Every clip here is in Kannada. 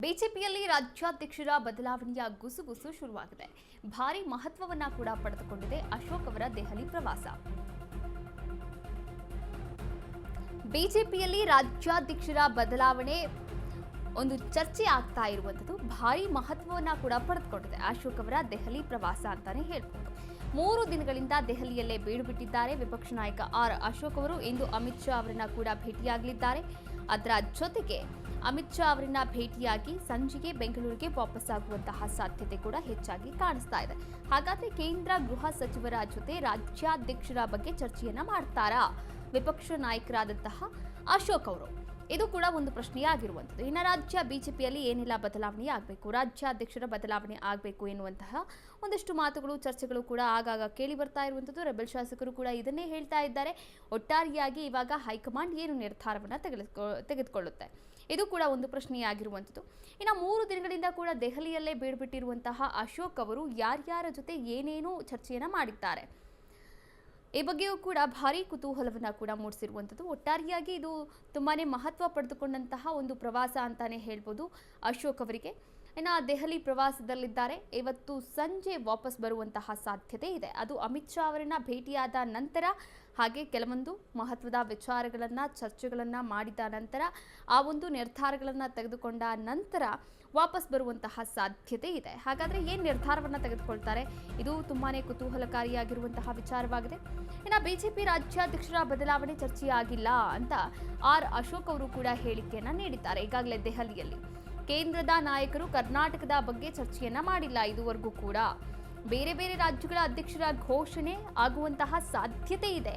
ಬಿಜೆಪಿಯಲ್ಲಿ ರಾಜ್ಯಾಧ್ಯಕ್ಷರ ಬದಲಾವಣೆಯ ಗುಸುಗುಸು ಶುರುವಾಗಿದೆ. ಭಾರಿ ಮಹತ್ವವನ್ನ ಕೂಡ ಪಡೆದುಕೊಂಡಿದೆ ಅಶೋಕ್ ಅವರ ದೆಹಲಿ ಪ್ರವಾಸ. ಬಿಜೆಪಿಯಲ್ಲಿ ರಾಜ್ಯಾಧ್ಯಕ್ಷರ ಬದಲಾವಣೆ ಒಂದು ಚರ್ಚೆ ಆಗ್ತಾ ಇರುವಂತದ್ದು ಭಾರಿ ಮಹತ್ವವನ್ನ ಕೂಡ ಪಡೆದುಕೊಂಡಿದೆ ಅಶೋಕ್ ಅವರ ದೆಹಲಿ ಪ್ರವಾಸ ಅಂತಾನೆ ಹೇಳ್ಬೋದು. 3 ದಿನಗಳಿಂದ ದೆಹಲಿಯಲ್ಲೇ ಬೀಡು ಬಿಟ್ಟಿದ್ದಾರೆ ವಿಪಕ್ಷ ನಾಯಕ ಆರ್ ಅಶೋಕ್ ಅವರು. ಇಂದು ಅಮಿತ್ ಶಾ ಅವರನ್ನ ಕೂಡ ಭೇಟಿಯಾಗಲಿದ್ದಾರೆ. ಅದರ ಜೊತೆಗೆ ಅಮಿತ್ ಶಾ ಅವರನ್ನ ಭೇಟಿಯಾಗಿ ಸಂಜೆಗೆ ಬೆಂಗಳೂರಿಗೆ ವಾಪಸ್ಸಾಗುವಂತಹ ಸಾಧ್ಯತೆ ಕೂಡ ಹೆಚ್ಚಾಗಿ ಕಾಣಿಸ್ತಾ ಇದೆ. ಹಾಗಾದ್ರೆ ಕೇಂದ್ರ ಗೃಹ ಸಚಿವರ ಜೊತೆ ರಾಜ್ಯಾಧ್ಯಕ್ಷರ ಬಗ್ಗೆ ಚರ್ಚೆಯನ್ನ ಮಾಡ್ತಾರಾ ವಿಪಕ್ಷ ನಾಯಕರಾದಂತಹ ಅಶೋಕ್ ಅವರು? ಇದು ಕೂಡ ಒಂದು ಪ್ರಶ್ನೆಯಾಗಿರುವಂಥದ್ದು. ಇನ್ನು ರಾಜ್ಯ ಬಿಜೆಪಿಯಲ್ಲಿ ಏನೆಲ್ಲ ಬದಲಾವಣೆ ಆಗಬೇಕು, ರಾಜ್ಯಾಧ್ಯಕ್ಷರ ಬದಲಾವಣೆ ಆಗಬೇಕು ಎನ್ನುವಂತಹ ಒಂದಷ್ಟು ಮಾತುಗಳು, ಚರ್ಚೆಗಳು ಕೂಡ ಆಗಾಗ ಕೇಳಿ ಬರ್ತಾ ಇರುವಂಥದ್ದು. ರೆಬೆಲ್ ಶಾಸಕರು ಕೂಡ ಇದನ್ನೇ ಹೇಳ್ತಾ ಇದ್ದಾರೆ. ಒಟ್ಟಾರೆಯಾಗಿ ಇವಾಗ ಹೈಕಮಾಂಡ್ ಏನು ನಿರ್ಧಾರವನ್ನು ತೆಗೆದುಕೊಳ್ಳುತ್ತೆ, ಇದು ಕೂಡ ಒಂದು ಪ್ರಶ್ನೆಯಾಗಿರುವಂಥದ್ದು. ಇನ್ನು 3 ದಿನಗಳಿಂದ ಕೂಡ ದೆಹಲಿಯಲ್ಲೇ ಬೀಡುಬಿಟ್ಟಿರುವಂತಹ ಅಶೋಕ್ ಅವರು ಯಾರ್ಯಾರ ಜೊತೆ ಏನೇನು ಚರ್ಚೆಯನ್ನು ಮಾಡಿದ್ದಾರೆ, ಈ ಬಗ್ಗೆಯೂ ಕೂಡ ಭಾರಿ ಕುತೂಹಲವನ್ನು ಕೂಡ ಮೂಡಿಸಿರುವಂಥದ್ದು. ಒಟ್ಟಾರೆಯಾಗಿ ಇದು ತುಂಬಾನೇ ಮಹತ್ವ ಪಡೆದುಕೊಂಡಂತಹ ಒಂದು ಪ್ರವಾಸ ಅಂತಾನೆ ಹೇಳ್ಬೋದು ಅಶೋಕ್ ಅವರಿಗೆ. ಇನ್ನು ದೆಹಲಿ ಪ್ರವಾಸದಲ್ಲಿದ್ದಾರೆ. ಇವತ್ತು ಸಂಜೆ ವಾಪಸ್ ಬರುವಂತಹ ಸಾಧ್ಯತೆ ಇದೆ. ಅದು ಅಮಿತ್ ಶಾ ಅವರನ್ನ ಭೇಟಿಯಾದ ನಂತರ, ಹಾಗೆ ಕೆಲವೊಂದು ಮಹತ್ವದ ವಿಚಾರಗಳನ್ನು, ಚರ್ಚೆಗಳನ್ನು ಮಾಡಿದ ನಂತರ, ಆ ಒಂದು ನಿರ್ಧಾರಗಳನ್ನು ತೆಗೆದುಕೊಂಡ ನಂತರ ವಾಪಸ್ ಬರುವಂತಹ ಸಾಧ್ಯತೆ ಇದೆ. ಹಾಗಾದರೆ ಏನು ನಿರ್ಧಾರವನ್ನು ತೆಗೆದುಕೊಳ್ತಾರೆ, ಇದು ತುಂಬಾನೇ ಕುತೂಹಲಕಾರಿಯಾಗಿರುವಂತಹ ವಿಚಾರವಾಗಿದೆ. ಇನ್ನು ಬಿಜೆಪಿ ರಾಜ್ಯಾಧ್ಯಕ್ಷರ ಬದಲಾವಣೆ ಚರ್ಚೆಯಾಗಿಲ್ಲ ಅಂತ ಆರ್ ಅಶೋಕ್ ಅವರು ಕೂಡ ಹೇಳಿಕೆಯನ್ನು ನೀಡಿದ್ದಾರೆ. ಈಗಾಗಲೇ ದೆಹಲಿಯಲ್ಲಿ ಕೇಂದ್ರದ ನಾಯಕರು ಕರ್ನಾಟಕದ ಬಗ್ಗೆ ಚರ್ಚೆಯನ್ನ ಮಾಡಿಲ್ಲ ಇದುವರೆಗೂ ಕೂಡ. ಬೇರೆ ಬೇರೆ ರಾಜ್ಯಗಳ ಅಧ್ಯಕ್ಷರ ಘೋಷಣೆ ಆಗುವಂತಹ ಸಾಧ್ಯತೆ ಇದೆ.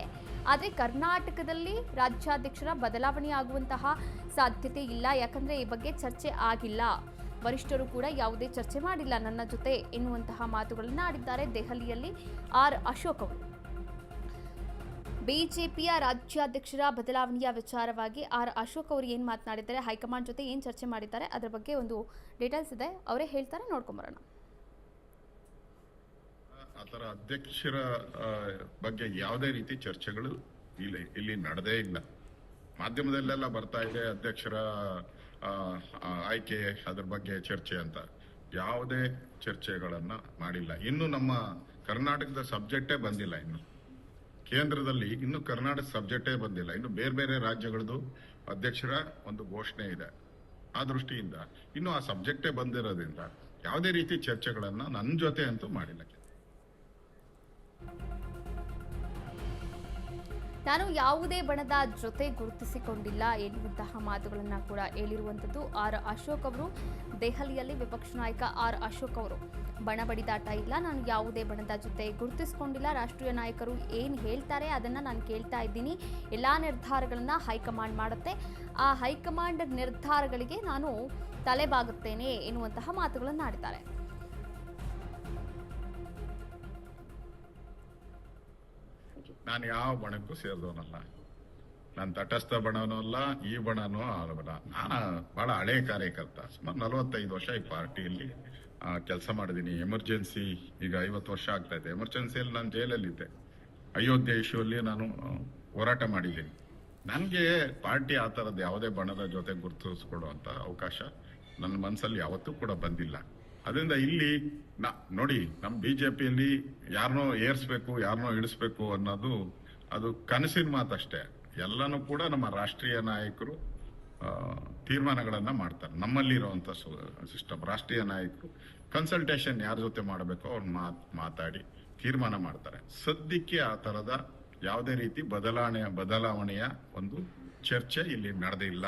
ಆದರೆ ಕರ್ನಾಟಕದಲ್ಲಿ ರಾಜ್ಯಾಧ್ಯಕ್ಷರ ಬದಲಾವಣೆ ಆಗುವಂತಹ ಸಾಧ್ಯತೆ ಇಲ್ಲ. ಯಾಕಂದ್ರೆ ಈ ಬಗ್ಗೆ ಚರ್ಚೆ ಆಗಿಲ್ಲ. ವರಿಷ್ಠರು ಕೂಡ ಯಾವುದೇ ಚರ್ಚೆ ಮಾಡಿಲ್ಲ ನನ್ನ ಜೊತೆ ಎನ್ನುವಂತಹ ಮಾತುಗಳನ್ನ ಆಡಿದ್ದಾರೆ ದೆಹಲಿಯಲ್ಲಿ ಆರ್ ಅಶೋಕ್ ಅವರು. ಬಿಜೆಪಿಯ ರಾಜ್ಯಾಧ್ಯಕ್ಷರ ಬದಲಾವಣೆಯ ವಿಚಾರವಾಗಿ ಆರ್ ಅಶೋಕ್ ಅವರು ಏನು ಮಾತನಾಡಿದ್ದಾರೆ, ಹೈಕಮಾಂಡ್ ಜೊತೆ ಏನು ಚರ್ಚೆ ಮಾಡಿದ್ದಾರೆ, ಅದರ ಬಗ್ಗೆ ಒಂದು ಡೀಟೇಲ್ಸ್ ಇದೆ, ಅವರೇ ಹೇಳ್ತಾರೆ, ನೋಡ್ಕೊಂಬರೋಣ. ಆತರ ಅಧ್ಯಕ್ಷರ ಬಗ್ಗೆ ಯಾವುದೇ ರೀತಿ ಚರ್ಚೆಗಳು ಇಲ್ಲಿ ನಡೆದೇ ಇಲ್ಲ. ಮಾಧ್ಯಮದಲ್ಲೆಲ್ಲ ಬರ್ತಾ ಇದೆ ಅಧ್ಯಕ್ಷರ ಆಯ್ಕೆ, ಅದ್ರ ಬಗ್ಗೆ ಚರ್ಚೆ ಅಂತ. ಯಾವುದೇ ಚರ್ಚೆಗಳನ್ನ ಮಾಡಿಲ್ಲ. ಇನ್ನು ನಮ್ಮ ಕರ್ನಾಟಕದ ಸಬ್ಜೆಕ್ಟೇ ಬಂದಿಲ್ಲ. ಇನ್ನು ಕೇಂದ್ರದಲ್ಲಿ ಇನ್ನು ಕರ್ನಾಟಕ ಸಬ್ಜೆಕ್ಟೇ ಬಂದಿಲ್ಲ. ಇನ್ನು ಬೇರೆ ಬೇರೆ ರಾಜ್ಯಗಳದ್ದು ಅಧ್ಯಕ್ಷರ ಒಂದು ಘೋಷಣೆ ಇದೆ. ಆ ದೃಷ್ಟಿಯಿಂದ ಇನ್ನು ಆ ಸಬ್ಜೆಕ್ಟೇ ಬಂದಿರೋದ್ರಿಂದ ಯಾವುದೇ ರೀತಿ ಚರ್ಚೆಗಳನ್ನ ನನ್ನ ಜೊತೆ ಅಂತೂ ಮಾಡಿಲ್ಲ. ನಾನು ಯಾವುದೇ ಬಣದ ಜೊತೆ ಗುರುತಿಸಿಕೊಂಡಿಲ್ಲ ಎನ್ನುವಂತಹ ಮಾತುಗಳನ್ನು ಕೂಡ ಹೇಳಿರುವಂಥದ್ದು ಆರ್ ಅಶೋಕ್ ಅವರು. ದೆಹಲಿಯಲ್ಲಿ ವಿಪಕ್ಷ ನಾಯಕ ಆರ್ ಅಶೋಕ್ ಅವರು ಬಣ ಬಡಿದಾಟ ಇಲ್ಲ, ನಾನು ಯಾವುದೇ ಬಣದ ಜೊತೆ ಗುರುತಿಸಿಕೊಂಡಿಲ್ಲ, ರಾಷ್ಟ್ರೀಯ ನಾಯಕರು ಏನು ಹೇಳ್ತಾರೆ ಅದನ್ನು ನಾನು ಕೇಳ್ತಾ ಇದ್ದೀನಿ, ಎಲ್ಲ ನಿರ್ಧಾರಗಳನ್ನು ಹೈಕಮಾಂಡ್ ಮಾಡುತ್ತೆ, ಆ ಹೈಕಮಾಂಡ್ ನಿರ್ಧಾರಗಳಿಗೆ ನಾನು ತಲೆಬಾಗುತ್ತೇನೆ ಎನ್ನುವಂತಹ ಮಾತುಗಳನ್ನು ಆಡಿದ್ದಾರೆ. ನಾನು ಯಾವ ಬಣಕ್ಕೂ ಸೇರಿದವನಲ್ಲ. ನಾನು ತಟಸ್ಥ ಬಣನೂ ಅಲ್ಲ, ಈ ಬಣನೂ ಅಲ್ಲ. ನಾನು ಬಹಳ ಹಳೆ ಕಾರ್ಯಕರ್ತ. ಸುಮಾರು 45 ವರ್ಷ ಈ ಪಾರ್ಟಿಯಲ್ಲಿ ಕೆಲಸ ಮಾಡಿದ್ದೀನಿ. ಎಮರ್ಜೆನ್ಸಿ ಈಗ 50 ವರ್ಷ ಆಗ್ತಾ ಇದೆ. ಎಮರ್ಜೆನ್ಸಿಯಲ್ಲಿ ನಾನು ಜೈಲಲ್ಲಿದ್ದೆ. ಅಯೋಧ್ಯೆ ಇಶ್ಯೂಲ್ಲಿ ನಾನು ಹೋರಾಟ ಮಾಡಿದ್ದೀನಿ. ನನಗೆ ಪಾರ್ಟಿ ಆ ಥರದ್ದು ಯಾವುದೇ ಬಣದ ಜೊತೆ ಗುರುತಿಸ್ಕೊಳ್ಳುವಂಥ ಅವಕಾಶ ನನ್ನ ಮನಸ್ಸಲ್ಲಿ ಯಾವತ್ತೂ ಕೂಡ ಬಂದಿಲ್ಲ. ಅದರಿಂದ ಇಲ್ಲಿ ನೋಡಿ, ನಮ್ಮ ಬಿಜೆಪಿಯಲ್ಲಿ ಯಾರನ್ನೋ ಏರ್ಸ್ಬೇಕು, ಯಾರನ್ನೋ ಇಳಿಸ್ಬೇಕು ಅನ್ನೋದು ಅದು ಕನಸಿನ ಮಾತಷ್ಟೇ. ಎಲ್ಲನೂ ಕೂಡ ನಮ್ಮ ರಾಷ್ಟ್ರೀಯ ನಾಯಕರು ತೀರ್ಮಾನಗಳನ್ನ ಮಾಡ್ತಾರೆ. ನಮ್ಮಲ್ಲಿರುವಂಥ ಸಿಸ್ಟಮ್, ರಾಷ್ಟ್ರೀಯ ನಾಯಕರು ಕನ್ಸಲ್ಟೇಷನ್ ಯಾರ ಜೊತೆ ಮಾಡಬೇಕೋ ಅವ್ರು ಮಾತಾಡಿ ತೀರ್ಮಾನ ಮಾಡ್ತಾರೆ. ಸದ್ಯಕ್ಕೆ ಆ ಥರದ ಯಾವುದೇ ರೀತಿ ಬದಲಾವಣೆಯ ಒಂದು ಚರ್ಚೆ ಇಲ್ಲಿ ನಡೆದಿಲ್ಲ.